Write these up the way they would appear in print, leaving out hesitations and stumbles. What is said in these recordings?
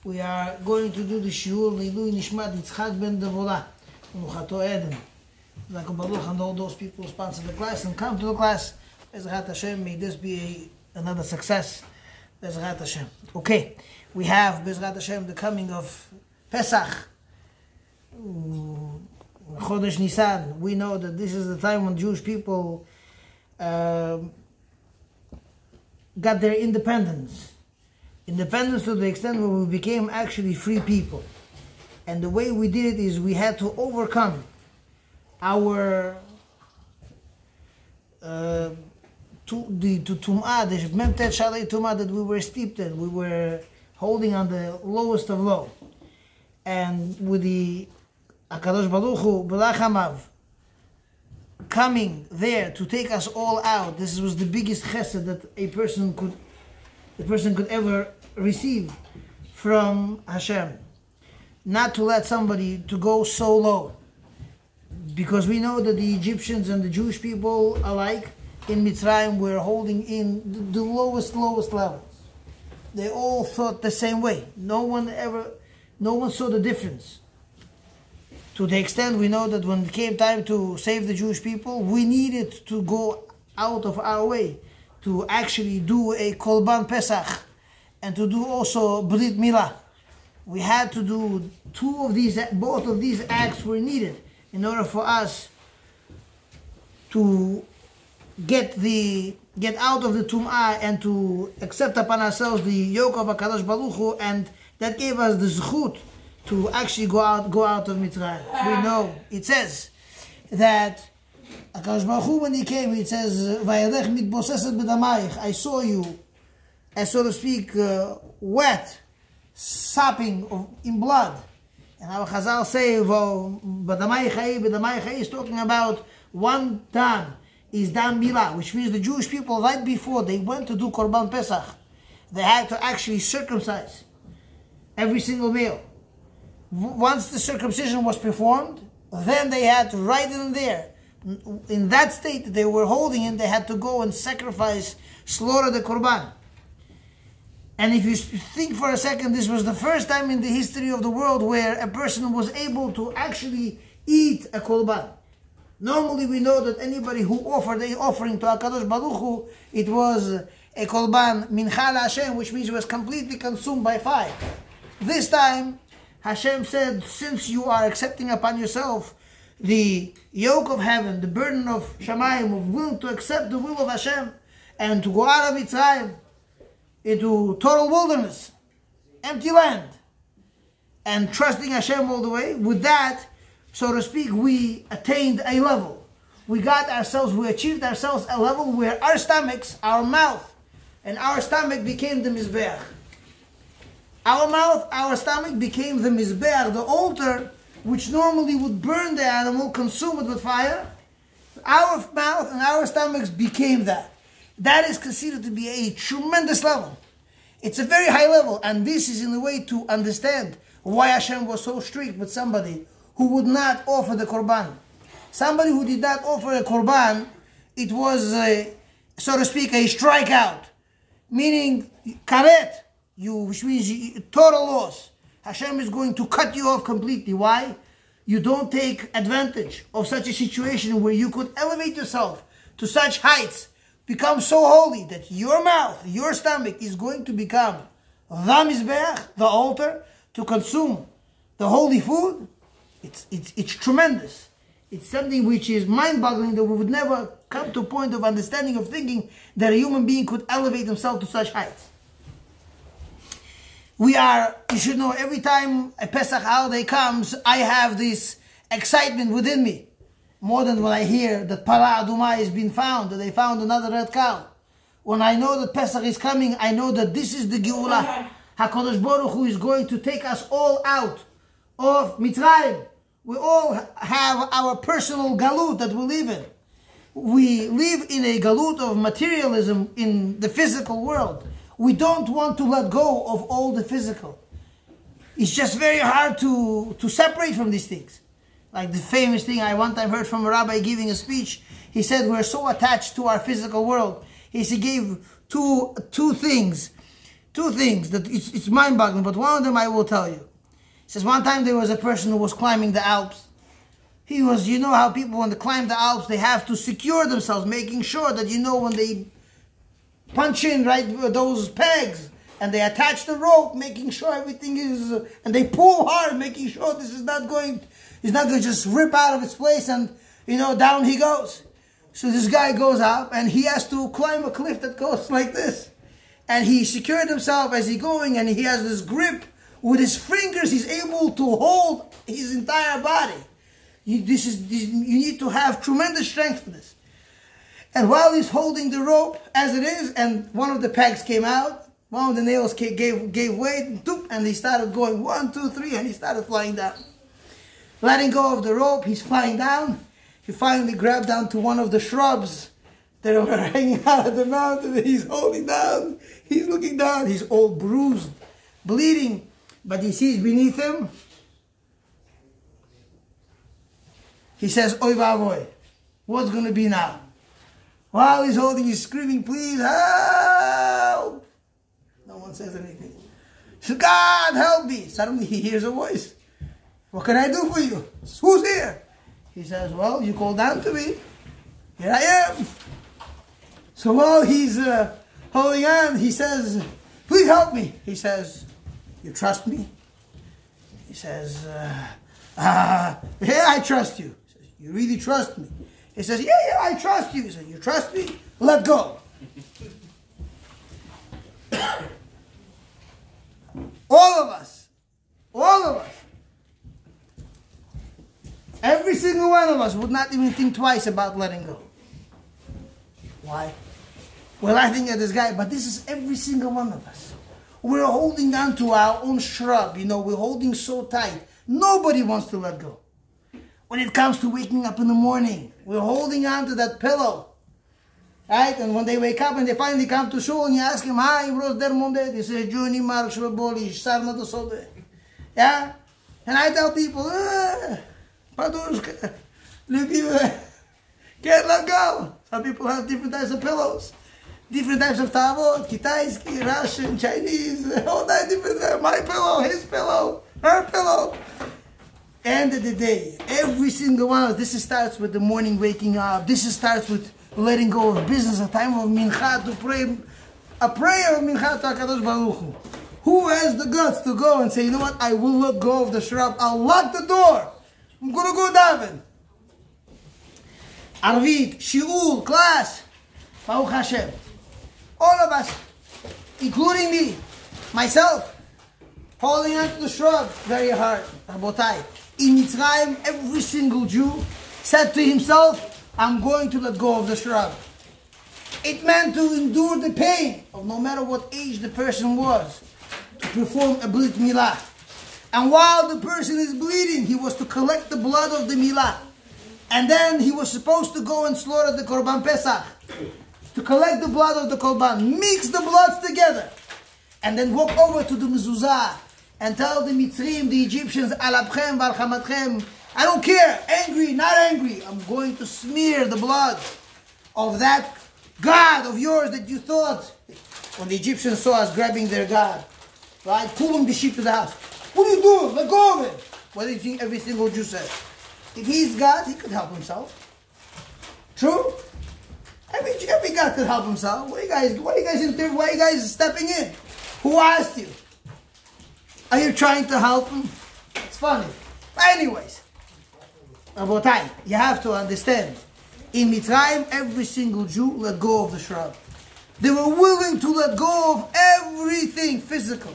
We are going to do the shiur Leilui Nishmat Yitzchak ben Devorah, Unuchato Eden. Like a baruch and all those people who sponsor the class and come to the class. Bezrat Hashem, may this be another success. Bezrat Hashem. Okay, we have Bezrat Hashem the coming of Pesach, Chodesh Nisan. We know that this is the time when Jewish people got their independence. Independence to the extent where we became actually free people. And the way we did it is we had to overcome our the tum'ah, the memtet shalei tum'ah that we were steeped in. We were holding on the lowest of low. And with the HaKadosh Baruch Hu, B'rachamav, coming there to take us all out, this was the biggest chesed that a person could ever receive from Hashem. Not to let somebody to go so low. Because we know that the Egyptians and the Jewish people alike in Mitzrayim were holding in the lowest levels. They all thought the same way. No one saw the difference. To the extent we know that when it came time to save the Jewish people, we needed to go out of our way to actually do a Korban Pesach and to do also Brit Milah. We had to do both of these acts were needed in order for us to get out of the Tum'ah and to accept upon ourselves the yoke of HaKadosh Baruch Hu, and that gave us the zchut to actually go out of Mitzrayim. We know, it says that HaKadosh Baruch Hu, when he came, it says, Vayadech mitboseset b'damayich, I saw you, as so to speak, wet, sopping in blood. And our Chazal say, b'damayich hai is talking about one dam, is dam milah, which means the Jewish people, right before they went to do Korban Pesach, they had to actually circumcise every single male. Once the circumcision was performed, then they had to, right in there, in that state that they were holding in, they had to go and slaughter the Korban. And if you think for a second, this was the first time in the history of the world where a person was able to actually eat a Korban. Normally we know that anybody who offered a offering to HaKadosh Baruch Hu, it was a Korban Mincha Hashem, which means it was completely consumed by fire. This time, Hashem said, since you are accepting upon yourself the yoke of heaven, the burden of Shamayim, of willing to accept the will of Hashem, and to go out of Mitzrayim into total wilderness, empty land, and trusting Hashem all the way, with that, so to speak, we attained a level. We achieved ourselves a level where our stomachs, our mouth, and our stomach became the Mizbeach. Our mouth, our stomach became the Mizbeach, the altar, which normally would burn the animal, consume it with fire. Our mouth and our stomachs became that. That is considered to be a tremendous level. It's a very high level, and this is in a way to understand why Hashem was so strict with somebody who would not offer the Korban. Somebody who did not offer a Korban, it was, so to speak, a strikeout. Meaning, karet, which means total loss. Hashem is going to cut you off completely. Why? You don't take advantage of such a situation where you could elevate yourself to such heights, become so holy that your mouth, your stomach is going to become the Mizbeach, the altar, to consume the holy food. It's tremendous. It's something which is mind-boggling that we would never come to a point of understanding, of thinking that a human being could elevate himself to such heights. You should know, every time a Pesach holiday comes, I have this excitement within me. More than when I hear that Para Adumah has been found, that they found another red cow. When I know that Pesach is coming, I know that this is the Geulah. HaKadosh Baruch Hu is going to take us all out of Mitzrayim. We all have our personal galut that we live in. We live in a galut of materialism in the physical world. We don't want to let go of all the physical. It's just very hard to separate from these things. Like the famous thing I one time heard from a rabbi giving a speech. He said we're so attached to our physical world. He gave two things Two things that it's mind-boggling, but one of them I will tell you. He says one time there was a person who was climbing the Alps. He was, you know how people when they climb the Alps, they have to secure themselves, making sure that, you know, when they punch in, right, those pegs, and they attach the rope, making sure everything is, and they pull hard, making sure this is not going, it's not going to just rip out of its place and, you know, down he goes. So this guy goes up and he has to climb a cliff that goes like this. And he secured himself as he's going, and he has this grip with his fingers. He's able to hold his entire body. You need to have tremendous strength for this. And while he's holding the rope as it is, and one of the pegs came out, one of the nails gave way, and he started going 1, 2, 3, and he started flying down. Letting go of the rope, he's flying down. He finally grabbed down to one of the shrubs that were hanging out of the mountain. He's holding down. He's looking down. He's all bruised, bleeding. But he sees beneath him. He says, "Oy vavoy, what's going to be now?" While he's holding, he's screaming, "Please help!" No one says anything. He says, "God, help me!" Suddenly he hears a voice. "What can I do for you?" He says, "Who's here?" He says, "Well, you called down to me. Here I am." So while he's holding on, he says, "Please help me." He says, "You trust me?" He says, "Yeah, I trust you." He says, "You really trust me?" He says, yeah, I trust you." He says, "You trust me? Let go." All of us, every single one of us would not even think twice about letting go. Why? We're laughing at this guy, but this is every single one of us. We're holding on to our own shrub, you know, we're holding so tight. Nobody wants to let go. When it comes to waking up in the morning, we're holding on to that pillow, right? And when they wake up and they finally come to shul and you ask him, "Hi, bros der monde?" He says, "Juni Mark Shvaboli, Sarna do Sode." Yeah? And I tell people, Padushka, can't let go. Some people have different types of pillows, different types of tavot, Kitaisky, Russian, Chinese, all that different. My pillow, his pillow, her pillow. End of the day, every single one of us, this starts with the morning waking up. This starts with letting go of business, a time of mincha to pray, a prayer of mincha to HaKadosh Baruch Hu. Who has the guts to go and say, "You know what, I will let go of the shrub, I'll lock the door, I'm going to go daven." Arvit, shiur, class, Baruch Hashem. All of us, including me, myself, holding on to the shrub very hard. Rabotai. In Mitzrayim, every single Jew said to himself, "I'm going to let go of the shrub." It meant to endure the pain of no matter what age the person was, to perform a brit milah. And while the person is bleeding, he was to collect the blood of the milah. And then he was supposed to go and slaughter the Korban Pesach, to collect the blood of the Korban, mix the bloods together, and then walk over to the mezuzah and tell the Mitzrim, the Egyptians, "Alapchem v'alchamatchem," I don't care, angry, not angry, I'm going to smear the blood of that God of yours that you thought. When the Egyptians saw us grabbing their God, right, pulling the sheep to the house, "What are you doing? Let go of it." What do you think every single Jew says? If he's God, he could help himself. True? Every God could help himself. Why are you guys stepping in? Who asked you? Are you trying to help him? It's funny. But anyways, Rabotai, you have to understand. In Mitzrayim, every single Jew let go of the shrub. They were willing to let go of everything physical.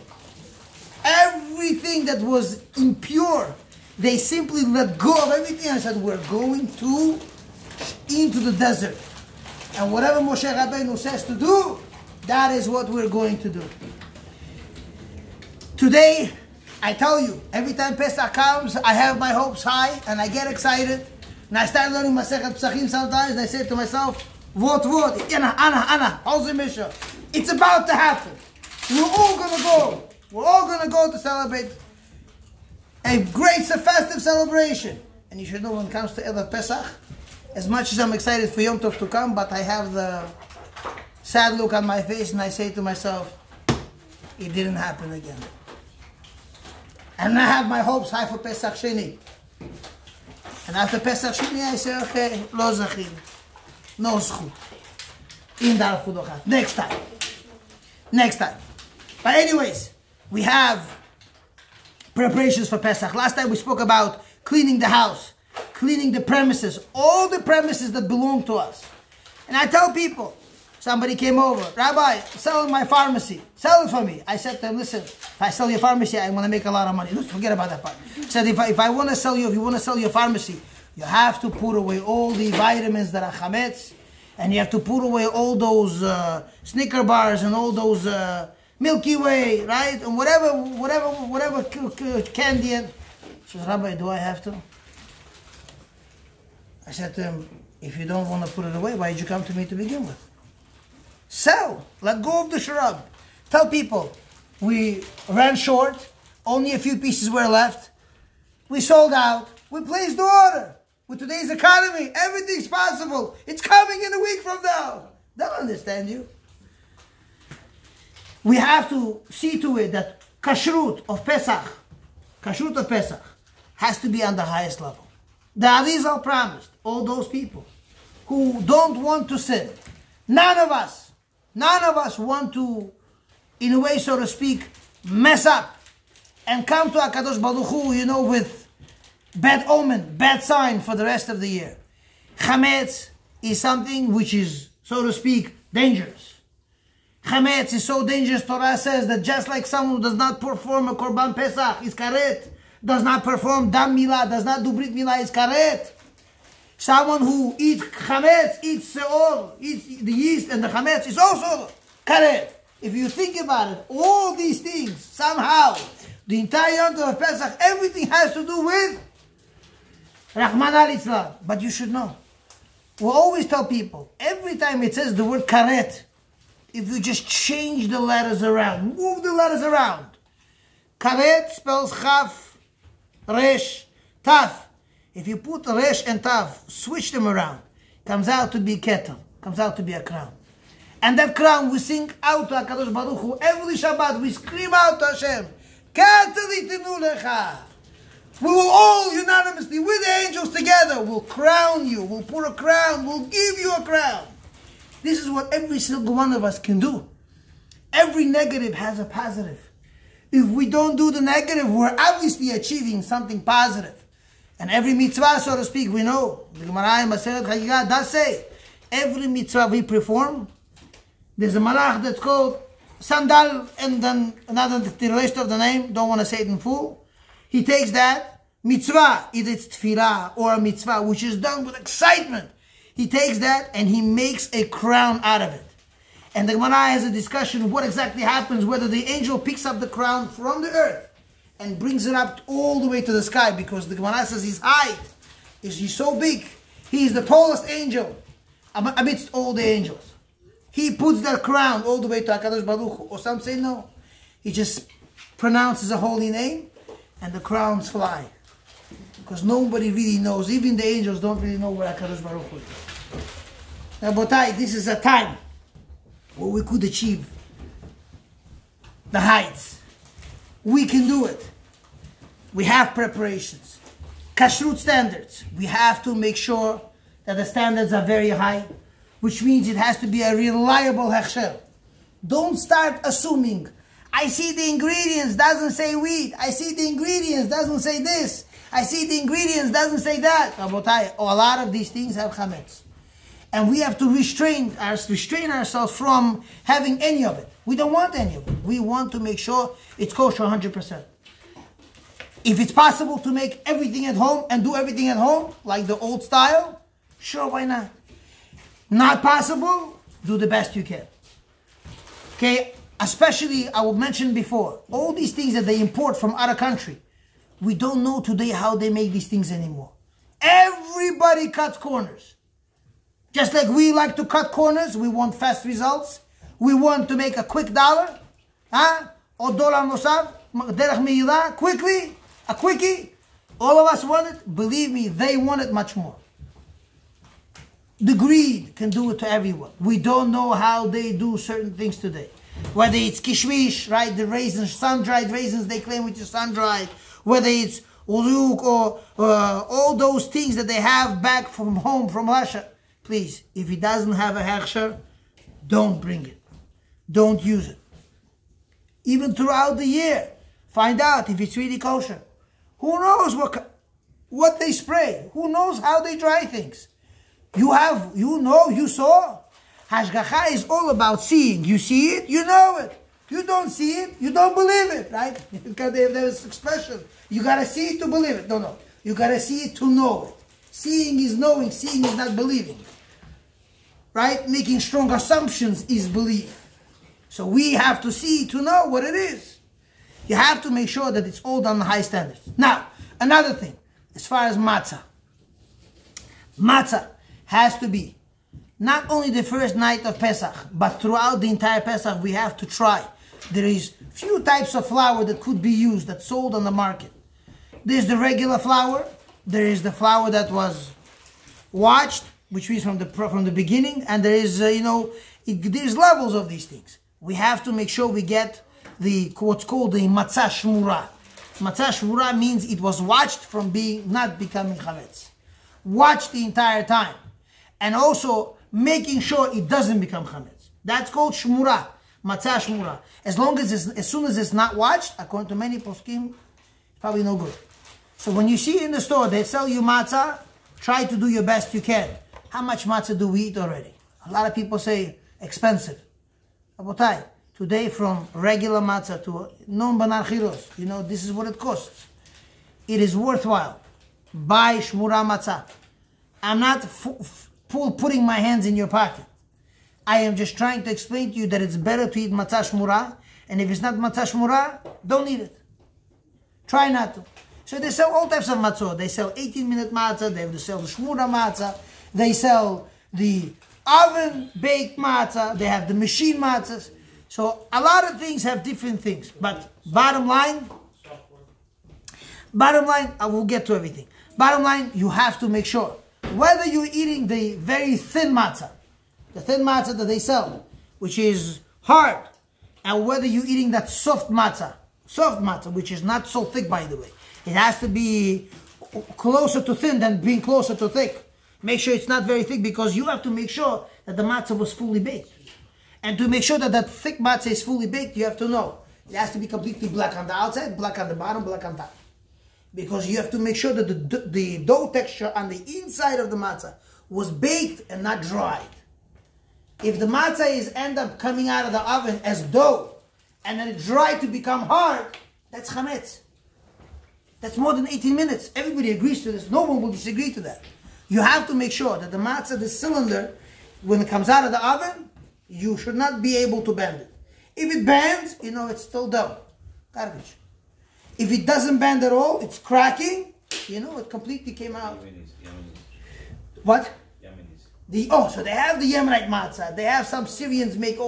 Everything that was impure. They simply let go of everything and said, "We're going into the desert. And whatever Moshe Rabbeinu says to do, that is what we're going to do." Today, I tell you, every time Pesach comes, I have my hopes high and I get excited. And I start learning Masechet Pesachim sometimes and I say to myself, "Vot, Anna, how's the mission? It's about to happen. We're all going to go. We're all going to go to celebrate a great festive celebration." And you should know when it comes to Erev Pesach, as much as I'm excited for Yom Tov to come, but I have the sad look on my face and I say to myself, It didn't happen again. And I have my hopes high for Pesach Sheni. And after Pesach Sheni, I say, okay, lo zachim. No zchut. In dar chudochat. Next time. Next time. But anyways, we have preparations for Pesach. Last time we spoke about cleaning the house, cleaning the premises, all the premises that belong to us. And I tell people, somebody came over, Rabbi, sell my pharmacy. Sell it for me. I said to him, listen, if I sell your pharmacy, I want to make a lot of money. Forget about that part. I said, if I want to sell you, if you want to sell your pharmacy, you have to put away all the vitamins that are chametz, and you have to put away all those Snicker bars and all those Milky Way, right? And whatever candy. And he says, Rabbi, do I have to? I said to him, if you don't want to put it away, why did you come to me to begin with? Sell. Let go of the shrub. Tell people, we ran short, only a few pieces were left. We sold out. We placed the order. With today's economy, everything's possible. It's coming in a week from now. They'll understand you. We have to see to it that kashrut of Pesach has to be on the highest level. The Arizal promised all those people who don't want to sin. None of us want to, in a way, so to speak, mess up and come to HaKadosh Baruch Hu, with bad omen, bad sign for the rest of the year. Chametz is something which is, so to speak, dangerous. Chametz is so dangerous, Torah says, that just like someone who does not perform a Korban Pesach is karet, does not perform Dam Milah, does not do Brit Milah is karet. Someone who eats chametz, eats seor, eats the yeast and the chametz is also karet. If you think about it, all these things, somehow, the entire Yom Tov of Pesach, everything has to do with Rahman al-Islam. But you should know. We always tell people, every time it says the word karet, if you just change the letters around, move the letters around. Karet spells chaf, resh, taf. If you put resh and taf, switch them around, comes out to be kettle, comes out to be a crown. And that crown we sing out to HaKadosh Baruch Hu. Every Shabbat we scream out to Hashem, Ketel itenu lecha. We will all unanimously, with the angels together, will crown you, we'll put a crown, we'll give you a crown. This is what every single one of us can do. Every negative has a positive. If we don't do the negative, we're obviously achieving something positive. And every mitzvah, so to speak, we know, the Gemara in Masechet Chagigah does say, every mitzvah we perform, there's a malach that's called Sandal, and then another derivation of the name, don't want to say it in full. He takes that mitzvah, either it's tefillah or a mitzvah, which is done with excitement. He takes that and he makes a crown out of it. And the Gemara has a discussion of what exactly happens, whether the angel picks up the crown from the earth and brings it up all the way to the sky, because the Gemara says his height he's so big. He is the tallest angel amidst all the angels. He puts that crown all the way to HaKadosh Baruch Hu. Or some say no. He just pronounces a holy name and the crowns fly. Because nobody really knows. Even the angels don't really know where HaKadosh Baruch Hu is. Now, Botai, this is a time where we could achieve the heights. We can do it. We have preparations. Kashrut standards. We have to make sure that the standards are very high, which means it has to be a reliable hechsher. Don't start assuming, I see the ingredients, doesn't say wheat. I see the ingredients, doesn't say this. I see the ingredients, doesn't say that. Rabotai, a lot of these things have chametz. And we have to restrain ourselves from having any of it. We don't want any of it. We want to make sure it's kosher 100%. If it's possible to make everything at home and do everything at home, like the old style, sure, why not? Not possible, do the best you can. Okay, especially, I will mention before, all these things that they import from other country, we don't know today how they make these things anymore. Everybody cuts corners. Just like we like to cut corners, we want fast results. We want to make a quick dollar. Or dollar nosaf, derech meila, quickly, a quickie. All of us want it. Believe me, they want it much more. The greed can do it to everyone. We don't know how they do certain things today. Whether it's kishmish, right, the raisins, sun-dried raisins they claim which is sun-dried, whether it's uluk or all those things that they have back from home, from Russia. Please, if it doesn't have a hechsher, don't bring it. Don't use it. Even throughout the year, find out if it's really kosher. Who knows what they spray? Who knows how they dry things? You saw. Hashgacha is all about seeing. You see it, you know it. You don't see it, you don't believe it, right? Because there's this expression, you gotta see it to believe it. No. You gotta see it to know it. Seeing is knowing, seeing is not believing. Right? Making strong assumptions is belief. So we have to see to know what it is. You have to make sure that it's all done to high standards. Now, another thing, as far as matzah. Matzah has to be not only the first night of Pesach, but throughout the entire Pesach we have to try. There is few types of flour that could be used, that's sold on the market. There's the regular flour. There is the flour that was washed, which means from the beginning, and there is, there's levels of these things. We have to make sure we get what's called the matzah shmura. Matzah shmura means it was watched from not becoming chametz. Watched the entire time. And also making sure it doesn't become chametz. That's called shmura, matzah shmura. As soon as it's not watched, according to many poskim, it's probably no good. So when you see in the store, they sell you matzah, try to do your best you can. How much matzah do we eat already? A lot of people say expensive. Abotai, today from regular matzah to non-banar chiros, this is what it costs. It is worthwhile. Buy shmura matzah. I'm not putting my hands in your pocket. I am just trying to explain to you that it's better to eat matzah shmura, and if it's not matzah shmura, don't eat it. Try not to. So they sell all types of matzah. They sell 18-minute matzah, they sell the shmura matzah, they sell the oven-baked matzah, they have the machine matzahs. So a lot of things have different things. But bottom line, I will get to everything. Bottom line, you have to make sure, whether you're eating the very thin matzah, the thin matzah that they sell, which is hard, and whether you're eating that soft matzah, which is not so thick, by the way. It has to be closer to thin than being closer to thick. Make sure it's not very thick, because you have to make sure that the matzah was fully baked. And to make sure that that thick matzah is fully baked, you have to know it has to be completely black on the outside, black on the bottom, black on top. Because you have to make sure that the dough texture on the inside of the matzah was baked and not dried. If the matzah end up coming out of the oven as dough, and then it dried to become hard, that's chametz. That's more than 18 minutes. Everybody agrees to this. No one will disagree to that. You have to make sure that the matzah, the cylinder, when it comes out of the oven, you should not be able to bend it. If it bends, it's still dough. Garbage. If it doesn't bend at all, it's cracking, it completely came out. What? So they have the Yemenite matzah. They have some Syrians make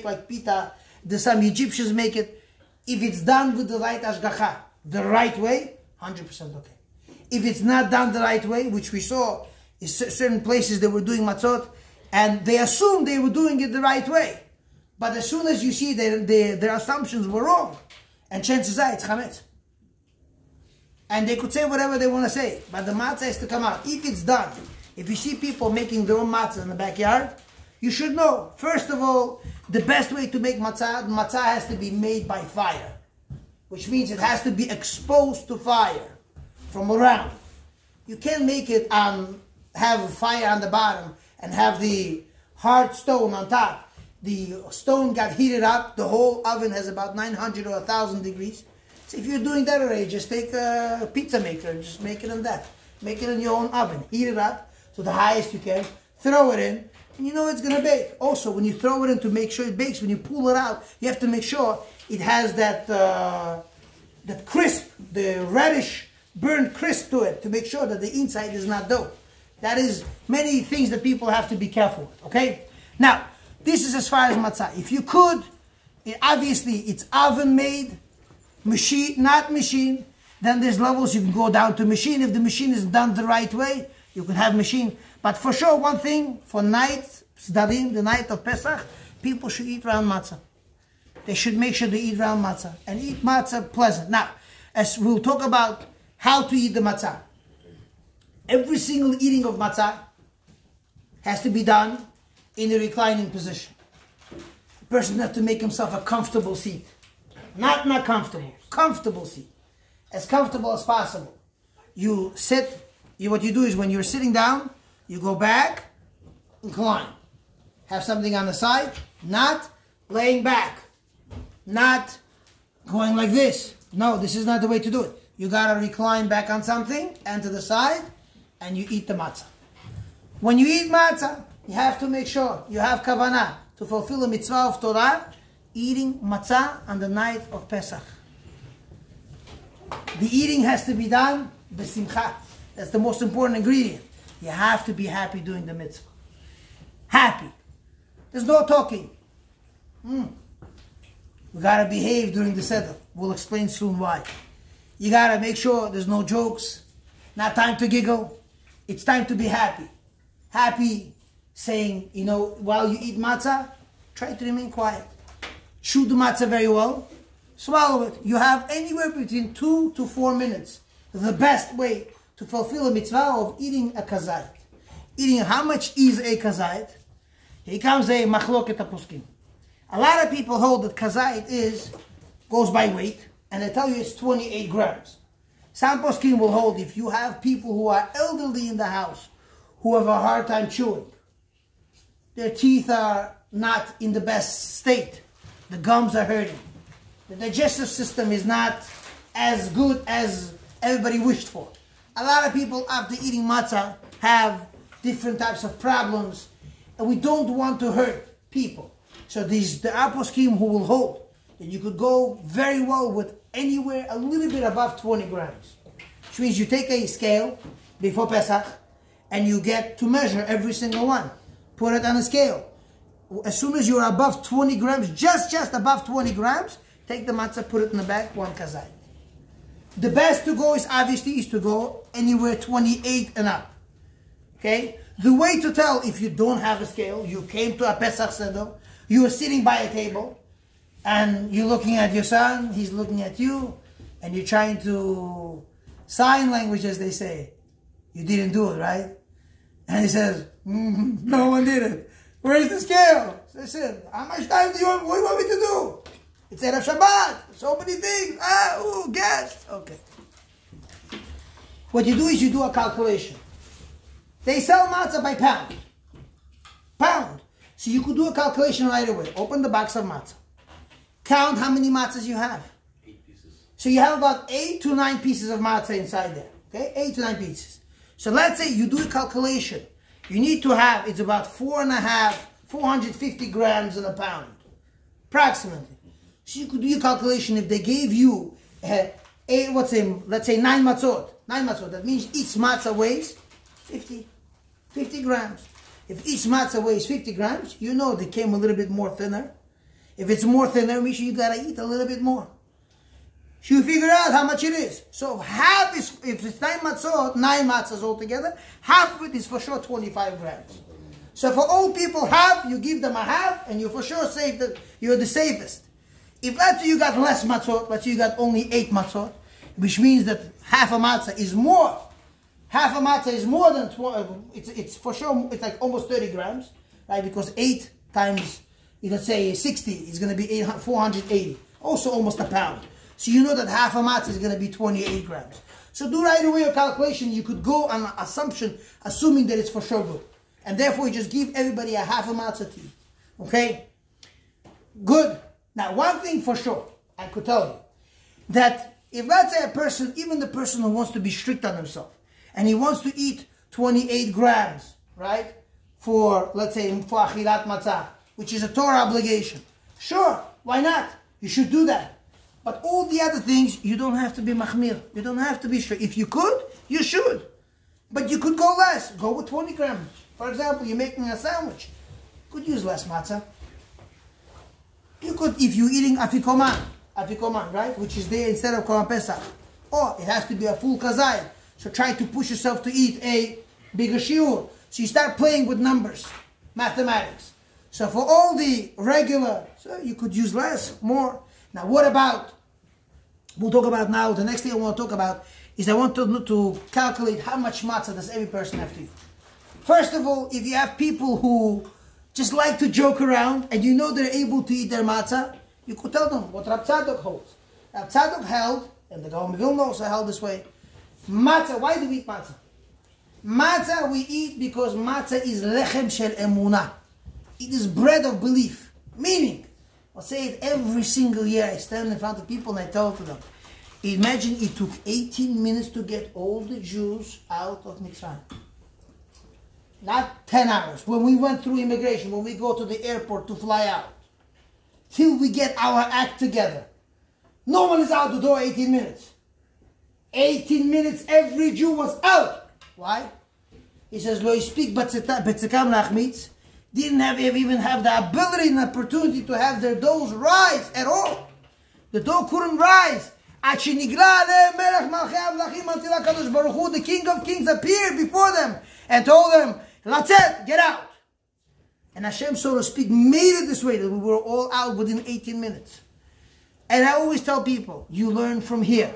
like pita. Some Egyptians make it. If it's done with the right ashgacha, the right way, 100% okay. If it's not done the right way, which we saw in certain places they were doing matzot, and they assumed they were doing it the right way. But as soon as you see their assumptions were wrong, and chances are it's chametz. And they could say whatever they want to say, but the matzah has to come out. If it's done, if you see people making their own matzah in the backyard, you should know, first of all, the best way to make matzah has to be made by fire. Which means it has to be exposed to fire from around. You can't make it have fire on the bottom and have the hard stone on top. The stone got heated up, the whole oven has about 900 or 1,000 degrees. So if you're doing that already, just take a pizza maker and just make it in that. Make it in your own oven. Heat it up to the highest you can. Throw it in, and it's going to bake. Also, when you throw it in to make sure it bakes, when you pull it out, you have to make sure it has that crisp, the reddish, burnt crisp to it, to make sure that the inside is not dough. That is many things that people have to be careful with, okay? Now, this is as far as matzah. If you could, obviously it's oven-made, machine, not machine, then there's levels you can go down to machine. If the machine is done the right way, you can have machine. But for sure, one thing, for night, Sdarim, the night of Pesach, people should eat round matzah. they should make sure they eat round matzah and eat matzah pleasant. Now, as we'll talk about how to eat the matzah. Every single eating of matzah has to be done in a reclining position. The person has to make himself a comfortable seat. Not comfortable, comfortable seat. As comfortable as possible. You sit, what you do is when you're sitting down, you go back, incline. Have something on the side, not laying back, not going like this. No, this is not the way to do it. You gotta recline back on something and to the side, and you eat the matzah. When you eat matzah, you have to make sure you have kavanah to fulfill the mitzvah of Torah, eating matzah on the night of Pesach. The eating has to be done b'simcha. That's the most important ingredient. You have to be happy doing the mitzvah. Happy. There's no talking. We gotta behave during the seder. We'll explain soon why. You gotta make sure there's no jokes. Not time to giggle. It's time to be happy. Happy saying, while you eat matzah, try to remain quiet. Chew the matzah very well. Swallow it. You have anywhere between 2 to 4 minutes. The best way to fulfill a mitzvah of eating a kazayit. Eating, how much is a kazayit? Here comes a machloket poskim. A lot of people hold that kazayit goes by weight, and they tell you it's 28 grams. Some poskim will hold if you have people who are elderly in the house, who have a hard time chewing, their teeth are not in the best state, the gums are hurting, the digestive system is not as good as everybody wished for. A lot of people after eating matzah have different types of problems, and we don't want to hurt people. So there are poskim who will hold that you could go very well with anywhere a little bit above 20 grams. Which means you take a scale before Pesach and you get to measure every single one. Put it on a scale. As soon as you're above 20 grams, just above 20 grams, take the matzah, put it in the back, 1 kazayit. The best to go is to go anywhere 28 and up. Okay? The way to tell if you don't have a scale, you came to a Pesach Seder, you are sitting by a table, and you're looking at your son, he's looking at you, and you're trying to sign language, as they say. You didn't do it, right? And he says, no one did it. Where's the scale? So I said, how much time do what do you want me to do? It's Erev Shabbat. So many things. Guess. Okay. What you do is you do a calculation. They sell matzah by pound. Pound. So you could do a calculation right away. Open the box of matzah. Count how many matzahs you have. 8 pieces. So you have about 8 to 9 pieces of matzah inside there. Okay? 8 to 9 pieces. So let's say you do a calculation. You need to have, it's about 450 grams in a pound. Approximately. So you could do your calculation if they gave you, let's say 9 matzot. 9 matzot. That means each matzah weighs 50 grams. If each matzah weighs 50 grams, you know they came a little bit more thinner. If it's more thinner, make sure you gotta eat a little bit more. So you figure out how much it is. So half is, if it's 9 matzahs altogether, half of it is for sure 25 grams. So for old people, half, you give them a half, and you for sure save you're the safest. If let's say you got less matzot, let's say you got only 8 matzot, which means that half a matzah is more. Half a matzah is more than, it's for sure, it's like almost 30 grams, right? Because 8 times, let's say 60, is going to be 480. Also almost a pound. So you know that half a matzah is going to be 28 grams. So do right away your calculation. You could go on assumption, assuming that it's for sure good. And therefore you just give everybody a half a matzah to eat. Okay? Good. Now one thing for sure, I could tell you, that if let's say a person, even the person who wants to be strict on himself, and he wants to eat 28 grams, right? For, let's say, for achilat matzah, which is a Torah obligation. Sure, why not? You should do that. But all the other things, you don't have to be machmir. You don't have to be strict. If you could, you should. But you could go less. Go with 20 grams. For example, you're making a sandwich. You could use less matzah. You could, if you're eating afikoman, right? Which is there instead of Korban Pesach. Or it has to be a full kazayit. So try to push yourself to eat a bigger shiur. So you start playing with numbers, mathematics. So for all the regular, so you could use less, more. Now what about, we'll talk about now, the next thing I want to talk about is I want to calculate how much matzah does every person have to eat. First of all, if you have people who just like to joke around and you know they're able to eat their matzah, you could tell them what Rav Tzadok holds. Rav Tzadok held, and the Gaon Vilna also held this way, matzah, why do we eat matzah? Matzah we eat because matzah is lechem shel emunah. It is bread of belief. Meaning, I'll say it every single year. I stand in front of people and I tell to them, imagine it took 18 minutes to get all the Jews out of Mitzrayim. Not 10 hours. When we went through immigration, when we go to the airport to fly out, till we get our act together. No one is out the door 18 minutes. 18 minutes, every Jew was out. Why? He says, Lo speak betzekam lachmitz. Didn't even have the ability and opportunity to have their doors rise at all. The dough couldn't rise. The King of Kings appeared before them and told them, Latzet, get out. And Hashem, so to speak, made it this way that we were all out within 18 minutes. And I always tell people, you learn from here.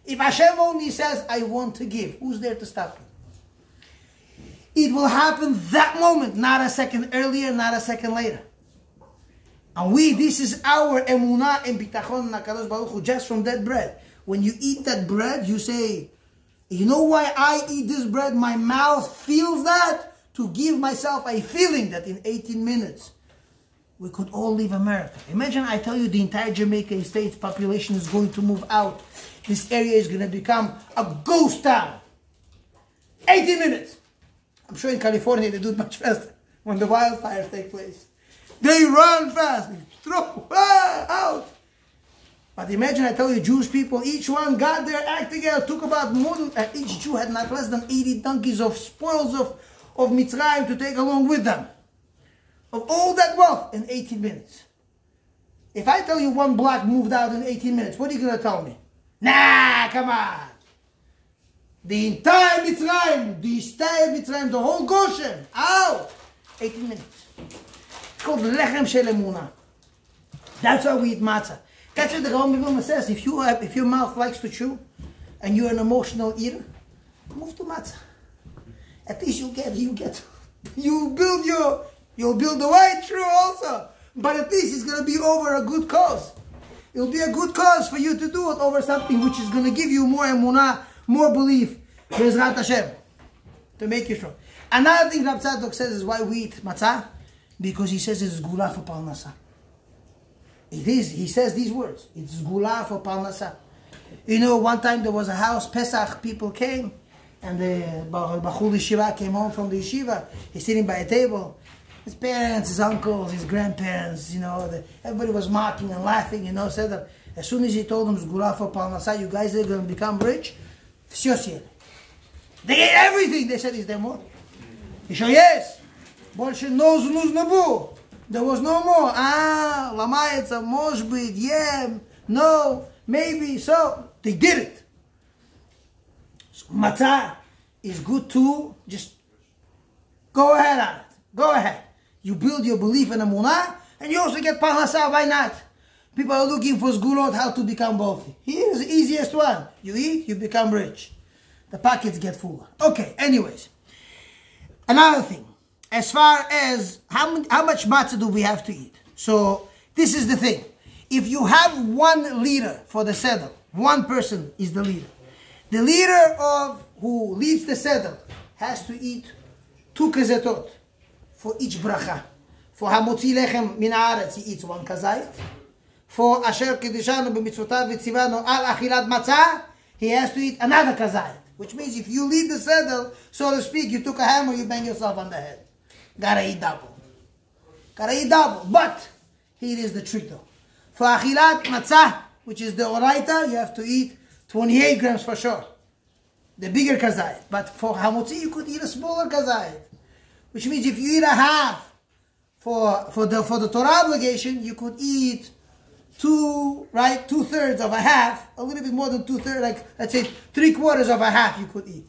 If Hashem only says, I want to give, who's there to stop you? It will happen that moment, not a second earlier, not a second later. And this is our emunah and bitachon and HaKadosh Baruch Hu, just from that bread. When you eat that bread, you say, you know why I eat this bread? My mouth feels that, to give myself a feeling that in 18 minutes, we could all leave America. Imagine I tell you the entire Jamaica State's population is going to move out. This area is going to become a ghost town. 18 minutes. I'm sure in California they do it much faster when the wildfires take place. They run fast, throw out. But imagine I tell you, Jewish people, each one got their act together, took about more than, each Jew had not less than 80 donkeys of spoils of Mitzrayim to take along with them. Of all that wealth in 18 minutes. If I tell you one block moved out in 18 minutes, what are you going to tell me? Nah, come on. The entire Mitzrayim, the whole Goshen, out. 18 minutes. It's called lechem shel emunah. That's why we eat matzah. That's what the Gaon Vilna says. If your mouth likes to chew, and you're an emotional eater, move to matzah. At least you'll build the way through also. But at least it's going to be over a good cause. It'll be a good cause for you to do it over something which is going to give you more emunah, more belief, Be'ezrat Hashem, to make you strong. Another thing Rav Tzadok says is why we eat matzah, because he says it's gula for parnasah. It is. He says these words. It's gula for parnasah. You know, one time there was a house, Pesach, people came, and the Bachur Yeshiva came home from the yeshiva. He's sitting by a table. His parents, his uncles, his grandparents, everybody was mocking and laughing, said that as soon as he told them, Gula for Parnasah, you guys are going to become rich. They ate everything. They said, is there more? He said, yes. There was no more. Lamayetza, Moshbit, no, maybe. So, they did it. So, matzah is good to just go ahead on it. Go ahead. You build your belief in emunah, and you also get parnasah. Why not? People are looking for sgulot, how to become wealthy. Here's the easiest one. You eat, you become rich. The pockets get fuller. Okay, anyways. Another thing. As far as how much matzah do we have to eat? So, this is the thing. If you have one leader for the seder, one person is the leader. The leader who leads the seder has to eat 2 kazetot. For each bracha. For hamotzi lechem min haaretz, he eats 1 kazayit. For asher kedishanu b'mitzvotav v'tzivanu al achilat matzah, he has to eat another kazayit. Which means if you lead the seder, so to speak, you took a hammer, you bang yourself on the head. Gotta eat double. Gotta eat double. But here is the trick though. For achilat matzah, which is the oraita, you have to eat 28 grams for sure. The bigger kazayit. But for hamotzi, you could eat a smaller kazayit. Which means if you eat a half for the Torah obligation, you could eat 2/3 of a half, a little bit more than 2/3, like let's say 3/4 of a half you could eat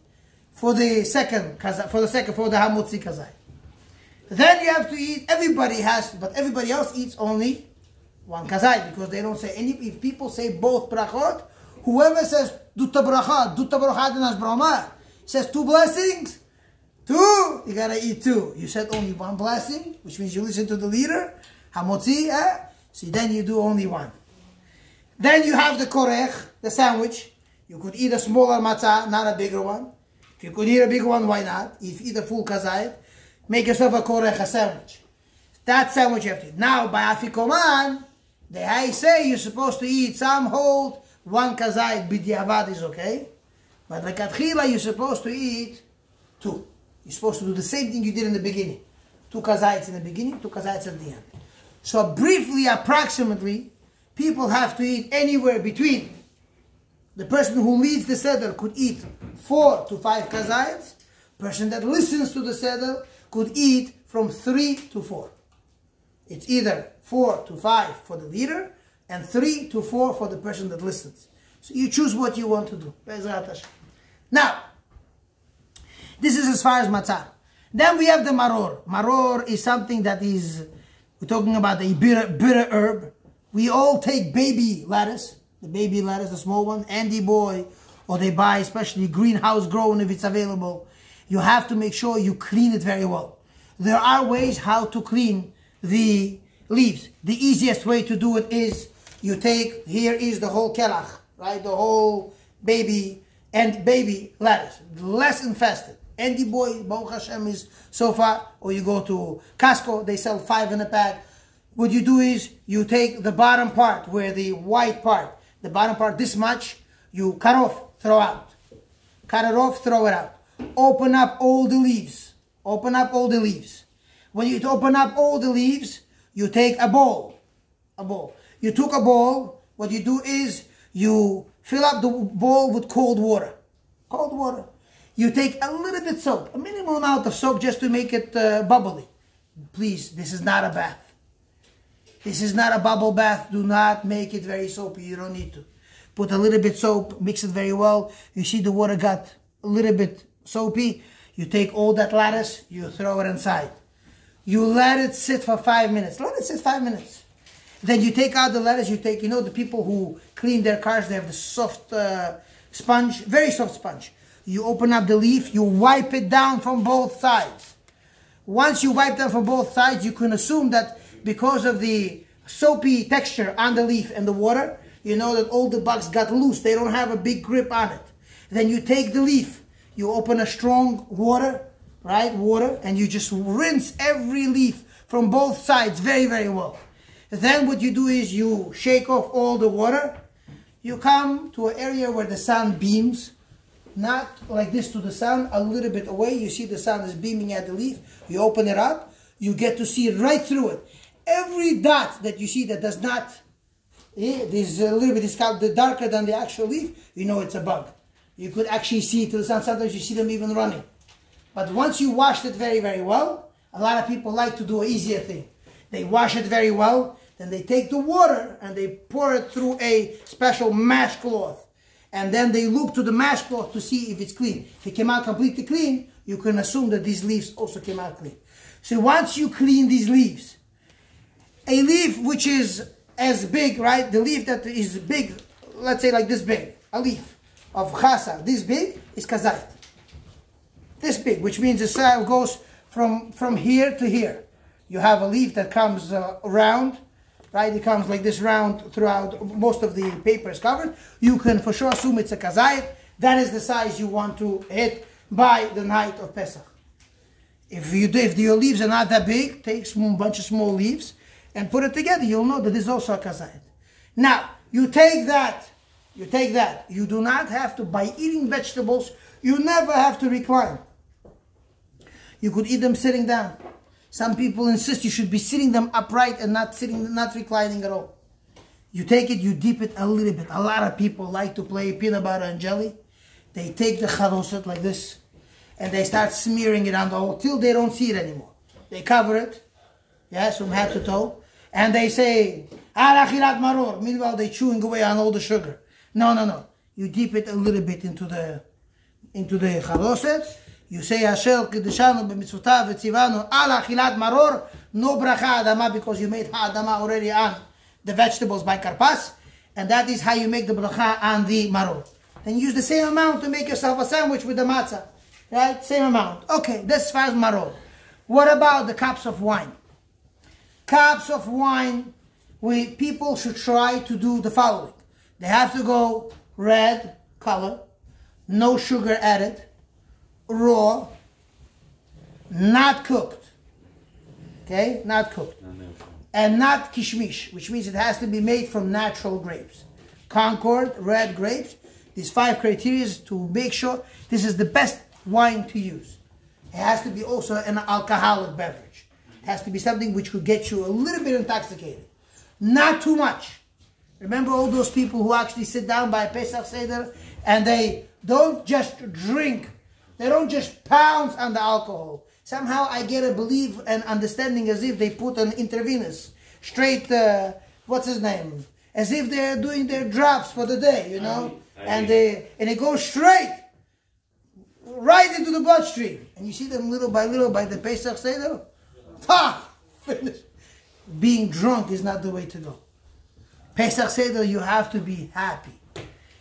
for the hamotzi kazai. Then you have to eat, but everybody else eats only one kazayit, because they don't say any. If people say both brachot, whoever says dutta bracha denas brahma, says 2 blessings, 2, you gotta eat 2. You said only 1 blessing, which means you listen to the leader, hamotzi, so then you do only 1. Then you have the korech, the sandwich. You could eat a smaller matzah, not a bigger one. If you could eat a bigger one, why not? If you eat a full kazayit, make yourself a korech, a sandwich. That sandwich you have to eat. Now, by afikoman, they say you're supposed to eat, some hold 1 kazayit b'diavad is okay. But like atchila, you're supposed to eat 2. You're supposed to do the same thing you did in the beginning. 2 kazayits in the beginning, 2 kazayits at the end. So briefly, approximately, people have to eat anywhere between. The person who leads the seder could eat 4 to 5 kazayits. Person that listens to the seder could eat from 3 to 4. It's either 4 to 5 for the leader and 3 to 4 for the person that listens. So you choose what you want to do. Now, this is as far as matzah. Then we have the maror. Maror is something that is, we're talking about a bitter herb. We all take baby lettuce, the small one, Andy Boy, or they buy especially greenhouse grown if it's available. You have to make sure you clean it very well. There are ways how to clean the leaves. The easiest way to do it is you take, here is the whole kelach, right? The whole baby lettuce, less infested. Andy Boy, Baruch Hashem, is so far, or you go to Costco, they sell 5 in a pack. What you do is you take the bottom part, where the white part, the bottom part, this much, you cut off, throw out. Cut it off, throw it out. Open up all the leaves. Open up all the leaves. When you open up all the leaves, you take a bowl. You took a bowl, what you do is you fill up the bowl with cold water. Cold water. You take a little bit soap, a minimal amount of soap just to make it bubbly. Please, this is not a bath. This is not a bubble bath. Do not make it very soapy. You don't need to. Put a little bit soap, mix it very well. You see the water got a little bit soapy. You take all that lettuce, you throw it inside. You let it sit for 5 minutes. Let it sit 5 minutes. Then you take out the lettuce. You take, the people who clean their cars, they have the soft sponge, very soft sponge. You open up the leaf, you wipe it down from both sides. Once you wipe them from both sides, you can assume that because of the soapy texture on the leaf and the water, you know that all the bugs got loose. They don't have a big grip on it. Then you take the leaf, you open a strong water, right? Water, and you just rinse every leaf from both sides very, very well. Then what you do is you shake off all the water. You come to an area where the sun beams. Not like this to the sun, a little bit away. You see the sun is beaming at the leaf. You open it up. You get to see right through it. Every dot that you see that does not, there's a little bit, it's darker than the actual leaf, you know it's a bug. You could actually see to the sun. Sometimes you see them even running. But once you washed it very, very well, a lot of people like to do an easier thing. They wash it very well, then they take the water and they pour it through a special mash cloth. And then they look to the mash cloth to see if it's clean. If it came out completely clean, you can assume that these leaves also came out clean. So once you clean these leaves, a leaf which is as big, right? The leaf that is big, let's say like this big, a leaf of chasa, this big, is kazayit. This big, which means the soil goes from here to here. You have a leaf that comes round, right? It comes like this round throughout. Most of the paper is covered. You can for sure assume it's a kazayit. That is the size you want to hit by the night of Pesach. If your leaves are not that big, take a bunch of small leaves and put it together. You'll know that this is also a kazayit. Now, you take that. You do not have to, by eating vegetables, you never have to recline. You could eat them sitting down. Some people insist you should be sitting them upright and not reclining at all. You take it, you dip it a little bit. A lot of people like to play peanut butter and jelly. They take the charosot like this, and they start smearing it on the whole till they don't see it anymore. They cover it, yes, from head to toe, and they say, "Arachilat maror." Meanwhile, they're chewing away on all the sugar. No. You dip it a little bit into the charosot. You say Asher Kiddushanu b'mitzvotav v'tzivanu ala achilat maror, no bracha adama, because you made ha'adama already on the vegetables by karpas, and that is how you make the bracha on the maror. Then use the same amount to make yourself a sandwich with the matzah. Right? Same amount. Okay, that's as far as maror. What about the cups of wine? Cups of wine, people should try to do the following. They have to go red color, no sugar added, raw, not cooked. Okay, not cooked. And not kishmish, which means it has to be made from natural grapes. Concord, red grapes. These 5 criteria to make sure this is the best wine to use. It has to be also an alcoholic beverage. It has to be something which could get you a little bit intoxicated. Not too much. Remember all those people who actually sit down by a Pesach Seder and they don't just drink. They don't just pounce on the alcohol. Somehow I get a belief and understanding as if they put an intravenous, straight, what's his name? As if they're doing their drops for the day, you know? And it goes straight, right into the bloodstream. And you see them little by the Pesach Seder. Finish. Being drunk is not the way to go. Pesach Seder, you have to be happy.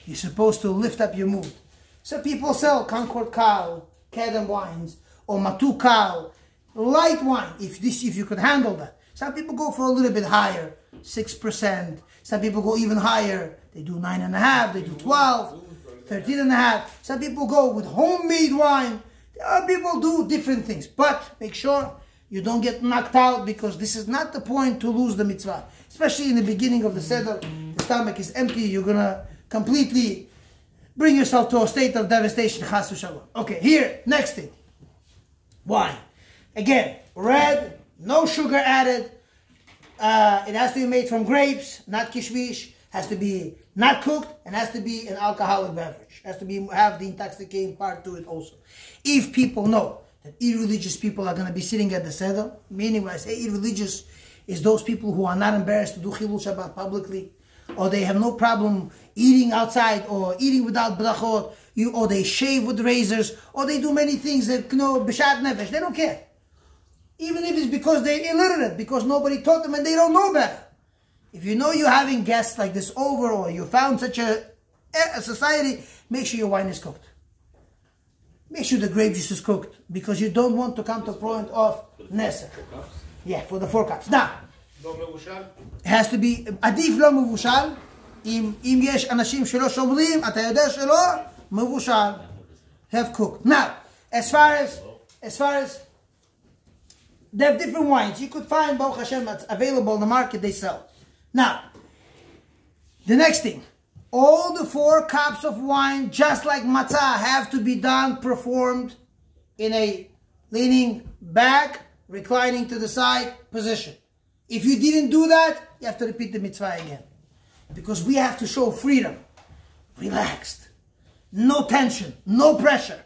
You're supposed to lift up your mood. So people sell Concord Kal, Kedem wines, or Matu Kal, light wine, if you could handle that. Some people go for a little bit higher, 6%. Some people go even higher. They do 9.5, they do 12, 13.5. Some people go with homemade wine. Other people do different things. But make sure you don't get knocked out, because this is not the point to lose the mitzvah. Especially in the beginning of the Seder, the stomach is empty. You're going to completely bring yourself to a state of devastation. Chas v'shalom. Okay, here, next thing. Wine. Again, red, no sugar added. It has to be made from grapes, not kishmish. Has to be not cooked, and has to be an alcoholic beverage. Has to have the intoxicating part to it also. If people know that irreligious people are going to be sitting at the Seder, meaning when I say irreligious, is those people who are not embarrassed to do Chilul Shabbat publicly, or they have no problem eating outside, or eating without brachot, or they shave with razors, or they do many things that, b'shat nefesh, they don't care. Even if it's because they're illiterate, because nobody taught them and they don't know better. If you know you're having guests like this over, or you found such a society, make sure your wine is cooked. Make sure the grape juice is cooked, because you don't want to come to a point of Neser. Yeah, for the 4 cups. Now, it has to be, עדיף לא מבושל, אם יש אנשים שלא שומרים, אתה יודע שלא, מבושל. Have cooked. Now, as far as, they have different wines. You could find, Baruch Hashem, that's available in the market, they sell. Now, the next thing, all the 4 cups of wine, just like matzah, have to be performed in a leaning back, reclining to the side position. If you didn't do that, you have to repeat the mitzvah again. Because we have to show freedom. Relaxed. No tension. No pressure.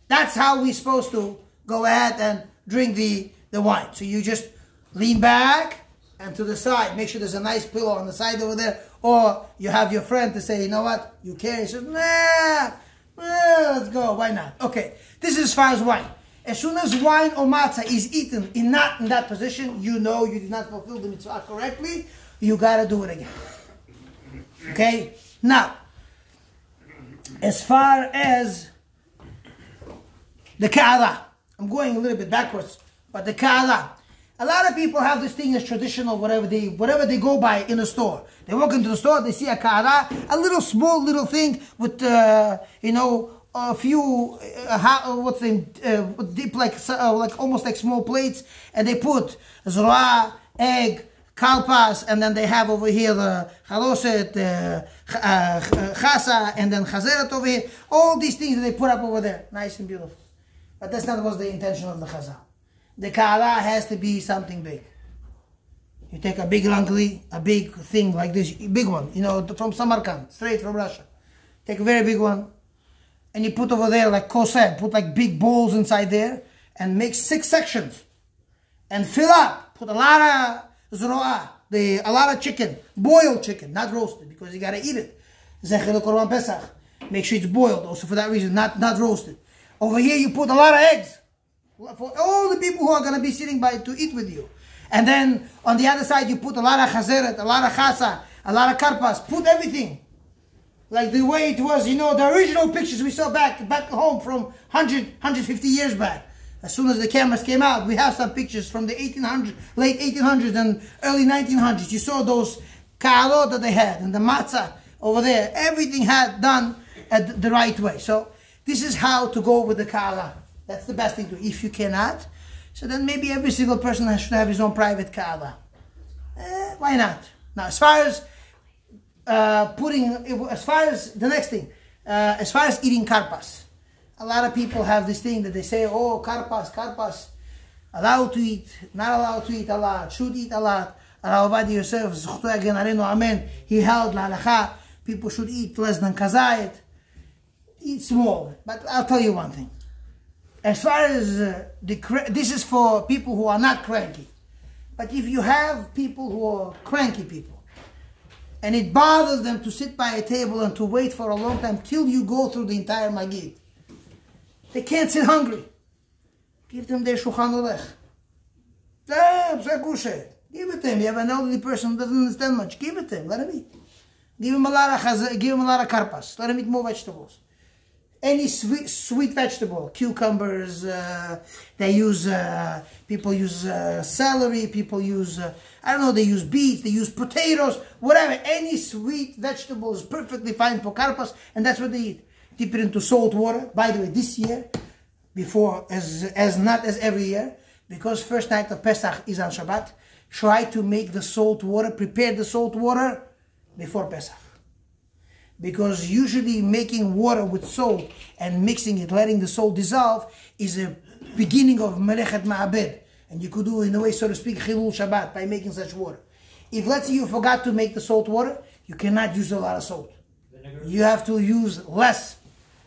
That's how we're supposed to go ahead and drink the wine. So you just lean back and to the side. Make sure there's a nice pillow on the side over there. Or you have your friend to say, you know what? You care? He says, nah, let's go. Why not? Okay. This is as far as wine. As soon as wine or matzah is eaten not in that position, you know you did not fulfill the mitzvah correctly. You got to do it again. Okay? Now, as far as the ka'ara, I'm going a little bit backwards, but the ka'ara, a lot of people have this thing as traditional, whatever they go by in a store. They walk into the store, they see a ka'ara, a little small little thing with, a few, deep like almost like small plates, and they put zroa, egg, kalpas, and then they have over here the chaloset, chasa, and then chazeret over here. All these things that they put up over there, nice and beautiful. But that's not what's the intention of the chazal. The ka'ara has to be something big. You take a big langli, a big thing like this, big one, from Samarkand, straight from Russia. Take a very big one, and you put over there like koset, put like big bowls inside there, and make 6 sections, and fill up. Put a lot of zroa, a lot of chicken, boiled chicken, not roasted, because you gotta eat it. Zecher Korban Pesach. Make sure it's boiled, also for that reason, not roasted. Over here you put a lot of eggs for all the people who are going to be sitting by to eat with you. And then on the other side you put a lot of chazeret, a lot of chasa, a lot of karpas. Put everything. Like the way it was, you know, the original pictures we saw back home from 150 years back. As soon as the cameras came out, we have some pictures from the late 1800s and early 1900s. You saw those ka'alot that they had and the matzah over there. Everything had done at the right way. So this is how to go with the ka'alah. That's the best thing to do. If you cannot, so then maybe every single person should have his own private ka'alah. Why not? Now, as far as the next thing, as far as eating karpas, a lot of people have this thing that they say, oh, karpas, allowed to eat, not allowed to eat a lot, should eat a lot. Rav Yosef Khiyayev, amen, he held la halacha, people should eat less than kazayit, eat small. But I'll tell you one thing. As far as this is for people who are not cranky. But if you have people who are cranky people, and it bothers them to sit by a table and to wait for a long time till you go through the entire magid, they can't sit hungry. Give them their shulchan aruch. Give it to him. You have an elderly person who doesn't understand much. Give it to him. Let him eat. Give him a lot of karpas. Let him eat more vegetables. Any sweet vegetable, cucumbers. People use celery. People use I don't know. They use beets. They use potatoes. Whatever. Any sweet vegetable is perfectly fine for karpas, and that's what they eat. Dip it into salt water. By the way, this year, before as not as every year, because first night of Pesach is on Shabbat. Try to make the salt water, prepare the salt water before Pesach. Because usually making water with salt and mixing it, letting the salt dissolve, is a beginning of melechet ma'abed. And you could do, in a way, so to speak, chilul Shabbat by making such water. If, let's say, you forgot to make the salt water, you cannot use a lot of salt. Vinegar? You have to use less.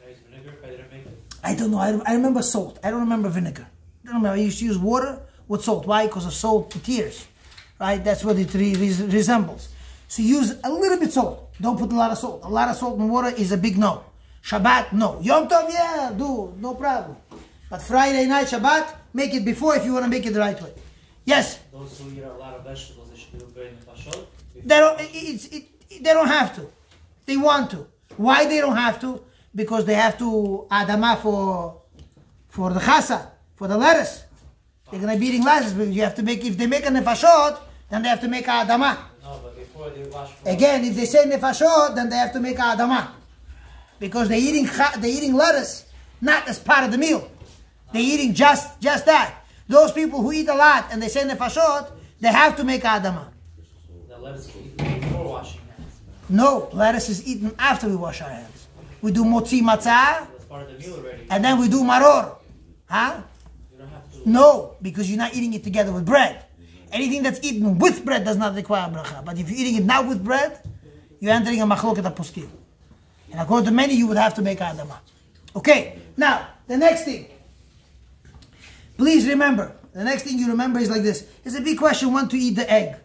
Can I use vinegar if I didn't make it? I don't know. I remember salt. I don't remember vinegar. I don't remember. I used to use water with salt. Why? Because of salt tears. Right? That's what it resembles. So use a little bit salt. Don't put a lot of salt. A lot of salt in water is a big no. Shabbat, no. Yom Tov, yeah, do. No problem. But Friday night, Shabbat, make it before if you want to make it the right way. Yes? Those who eat a lot of vegetables, they should do it nefashot? They don't have to. They want to. Why they don't have to? Because they have to adama for the chasa, for the lettuce. They're going to be eating lettuce, but you have to make, if they make a nefashot, then they have to make a adama. No, but before they wash. Again, if they say nefashot, then they have to make a adama. Because they're eating lettuce, not as part of the meal. They're eating just that. Those people who eat a lot and they say nefashot, they have to make a adama. The lettuce is eaten before washing hands. No, lettuce is eaten after we wash our hands. We do motzi matzah. That's part of the meal already. And then we do maror. Huh? No, because you're not eating it together with bread. Anything that's eaten with bread does not require bracha. But if you're eating it now with bread, you're entering a machloket of poskim. And according to many, you would have to make adama. Okay, now, the next thing. Please remember, the next thing you remember is like this. It's a big question, when to eat the egg.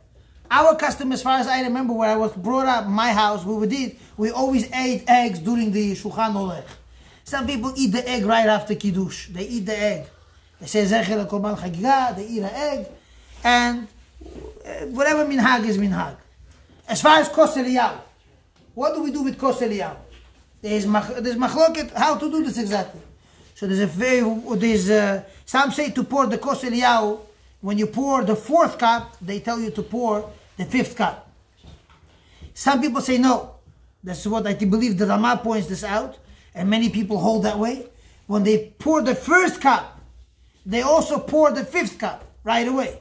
Our custom, as far as I remember, where I was brought up, my house, we always ate eggs during the Shulchan Aruch. Some people eat the egg right after Kiddush. They eat the egg. They say Zecher Korban Chagiga, they eat an egg, and whatever minhag is minhag. As far as Kos Eliyahu, what do we do with Kos Eliyahu? There's machloket how to do this exactly. So some say to pour the Kos Eliyahu, when you pour the 4th cup, they tell you to pour the 5th cup. Some people say no. That's what I believe the Rama points this out, and many people hold that way. When they pour the 1st cup, they also pour the 5th cup right away.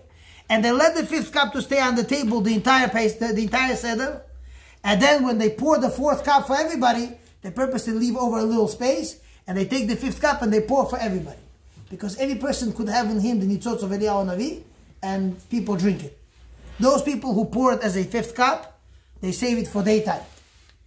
And they let the 5th cup to stay on the table the entire seder. And then when they pour the 4th cup for everybody, they purposely leave over a little space, and they take the 5th cup and they pour for everybody. Because every person could have in him the nitzotz of Eliyahu Navi, and people drink it. Those people who pour it as a 5th cup, they save it for daytime.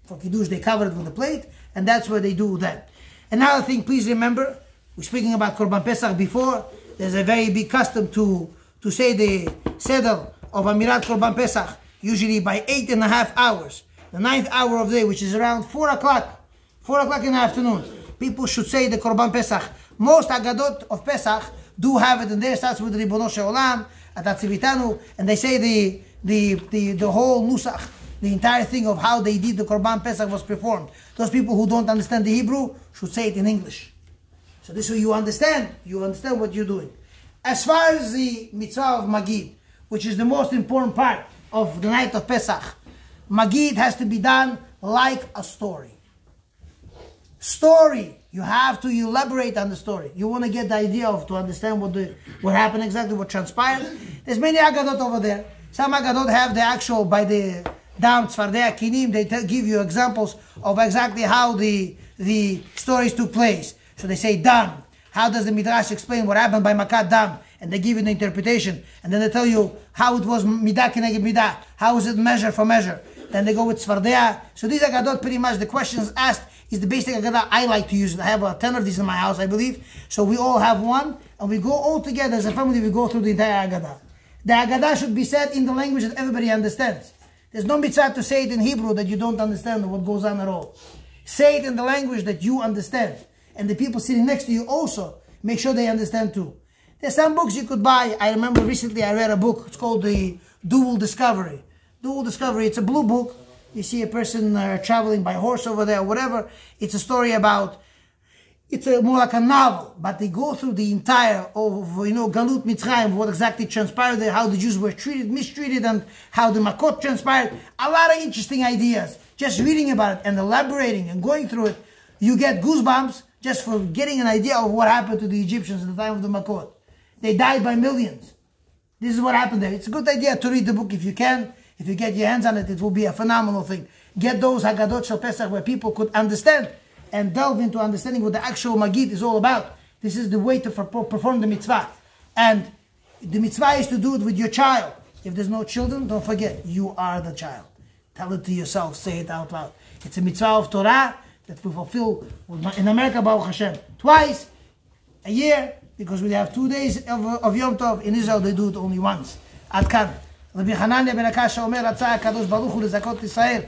For Kiddush, they cover it with a plate, and that's where they do that. Another thing, please remember, we're speaking about Korban Pesach before. There's a very big custom to say the seder of Amirat Korban Pesach, usually by 8.5 hours. The 9th hour of the day, which is around 4 o'clock in the afternoon. people should say the Korban Pesach. Most Agadot of Pesach do have it in there. It starts with Ribono Shel Olam, Atatzivitanu, and they say the whole Nusach, the entire thing of how they did the Korban Pesach was performed. Those people who don't understand the Hebrew should say it in English. So this way you understand what you're doing. As far as the mitzvah of Magid, which is the most important part of the night of Pesach, Magid has to be done like a story. Story, you have to elaborate on the story. You want to get the idea of, to understand what happened exactly, what transpired. There's many Agadot over there. Some Agadot have the actual, by the Dam, Tzfardei, Kinim, they give you examples of exactly how the stories took place. So they say Dam. How does the Midrash explain what happened by Makat Dam? And they give you the interpretation. And then they tell you how it was Midah Keneged Midah. How is it measure for measure? Then they go with Tzfardei. So these Agadot, pretty much the questions asked is the basic Agadah I like to use. I have 10 of these in my house, I believe. So we all have one. And we go all together as a family, we go through the entire Agadah. The Agadah should be said in the language that everybody understands. There's no mitzvah to say it in Hebrew that you don't understand what goes on at all. Say it in the language that you understand. And the people sitting next to you also, make sure they understand too. There's some books you could buy. I remember recently I read a book. It's called the Dual Discovery. Dual Discovery, it's a blue book. You see a person traveling by horse over there, whatever. It's a story about, it's more like a novel, but they go through the entire of, Galut Mitzrayim, what exactly transpired there, how the Jews were mistreated, and how the Makot transpired. A lot of interesting ideas. Just reading about it and elaborating and going through it, you get goosebumps just for getting an idea of what happened to the Egyptians at the time of the Makot. They died by millions. This is what happened there. It's a good idea to read the book if you can. If you get your hands on it, it will be a phenomenal thing. Get those Haggadot Shel Pesach where people could understand and delve into understanding what the actual Magid is all about. This is the way to perform the mitzvah. And the mitzvah is to do it with your child. If there's no children, don't forget, you are the child. Tell it to yourself, say it out loud. It's a mitzvah of Torah that we fulfill in America, Baruch Hashem, twice a year, because we have 2 days of Yom Tov. In Israel, they do it only once. Ad kan. רבי חנניה בן הקשה אומר, רצה הקדוש ברוך הוא לזכות ישראל